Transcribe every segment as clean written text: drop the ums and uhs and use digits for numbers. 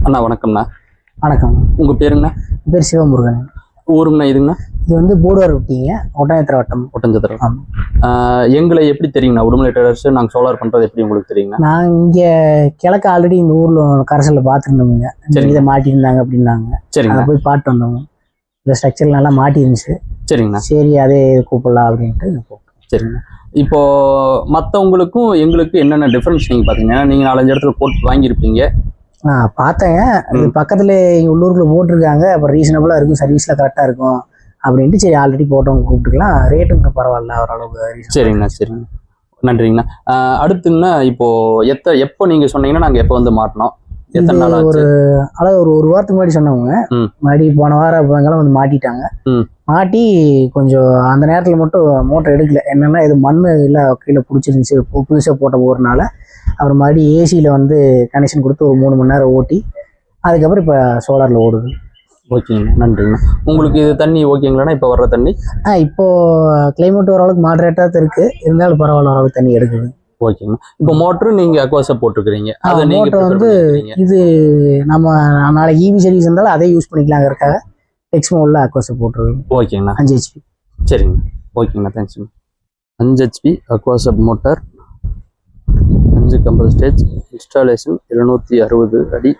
அண்ணா வணக்கம்ண்ணா. வணக்கம். உங்கள் பேருங்கண்ணா? பேர் சிவமுருகன். ஊருங்கண்ணா இதுங்கண்ணா? இது வந்து போடுவார் விட்டீங்க ஒட்டஞ்சத்திர வட்டம். ஒட்டஞ்சத்திரம். எங்களை எப்படி தெரியுங்கண்ணா? உடுமலை டெய்லர்ஸ் நாங்கள் சோலார் பண்ணுறது எப்படி உங்களுக்கு தெரியுங்கண்ணா? நான் இங்கே கிழக்கு ஆல்ரெடி இந்த ஊரில் கரசலில் பார்த்துருந்தோங்க. இதை மாட்டியிருந்தாங்க அப்படின்னாங்க. சரிங்க. அதை போய் பார்த்து வந்தோங்க. இந்த ஸ்ட்ரக்சர் நல்லா மாட்டிருந்துச்சு. சரிங்கண்ணா. சரி அதே கூப்பிடலாம் அப்படின்ட்டு. சரிங்கண்ணா. இப்போ மற்றவங்களுக்கும் எங்களுக்கு என்னென்ன டிஃப்ரென்ஸ் நீங்கள் பார்த்தீங்கன்னா, நீங்கள் 4-5 இடத்துல போட்டு வாங்கியிருப்பீங்க. பார்த்தேங்க. இது பக்கத்துல உள்ளூருக்குள்ள போட்டிருக்காங்க. அப்புறம் ரீசனபிளா இருக்கும், சர்வீஸ்ல கரெக்டா இருக்கும் அப்படின்ட்டு சரி ஆல்ரெடி போட்டவங்க கூப்பிட்டுக்கலாம். ரேட்டுங்க பரவாயில்ல ஓரளவுக்கு. சரிங்கண்ணா. சரிங்க, நன்றிங்கண்ணா. அடுத்துங்கண்ணா, இப்போ எப்போ நீங்க சொன்னீங்கன்னா நாங்கள் எப்போ வந்து மாட்டினோம்? எத்தனை நாள் ஆச்சு? ஒரு வாரத்துக்கு முன்னாடி சொன்னவங்க. மறுபடி போன வாரம் வந்து மாட்டிட்டாங்க. மாட்டி கொஞ்சம் அந்த நேரத்தில் மட்டும் மோட்டர் எடுக்கல. என்னன்னா இது மண்ணு இல்லை கீழே பிடிச்சிருந்துச்சு புதுசாக போட்ட போகிறனால. அப்புறம் மறுபடியும் ஏசியில் வந்து கனெக்ஷன் கொடுத்து ஒரு 3 மணி நேரம் ஓட்டி அதுக்கப்புறம் இப்போ சோலாரில் ஓடுது. ஓகேங்கண்ணா, நன்றிங்கண்ணா. உங்களுக்கு இது தண்ணி ஓகேங்களாண்ணா? இப்போ வர்ற தண்ணி இப்போது கிளைமேட் ஓரளவுக்கு மாடரேட்டாக தான் இருக்குது. இருந்தாலும் பரவாயில்ல, ஓரளவுக்கு தண்ணி எடுக்குது. ஓகேங்கண்ணா. இப்போ மோட்ரு நீங்கள் அக்வாஸா போட்டிருக்கிறீங்க. மோட்டர் வந்து இது நம்ம நாளைக்கு ஈவி சர்வீஸ் இருந்தாலும் அதே யூஸ் பண்ணிக்கலாங்கிறதுக்காக டெக்ஸ்மோவில் அக்வாஸா போட்டுருக்கு. ஓகேங்கண்ணா. 5 HP. சரிங்க, ஓகேங்கண்ணா, தேங்க்ஸ்ண்ணா. 5 HP அக்வாஸா மோட்டார், 5 கம்பல் ஸ்டேஜ், இன்ஸ்டாலேஷன் 760 அடி.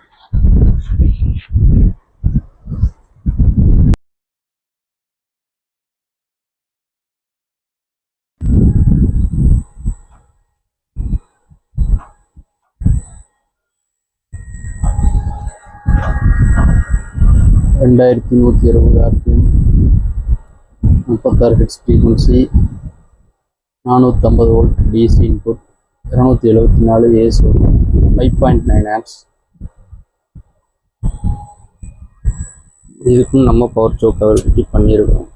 $2160 RPM, 36 hertz frequency, 450 volt DC input, 274 AS, 5.9 amps. இதுக்கும் நம்ம பவர் சோக் அவைலபிலிட்டி பண்ணியிருக்கோம்.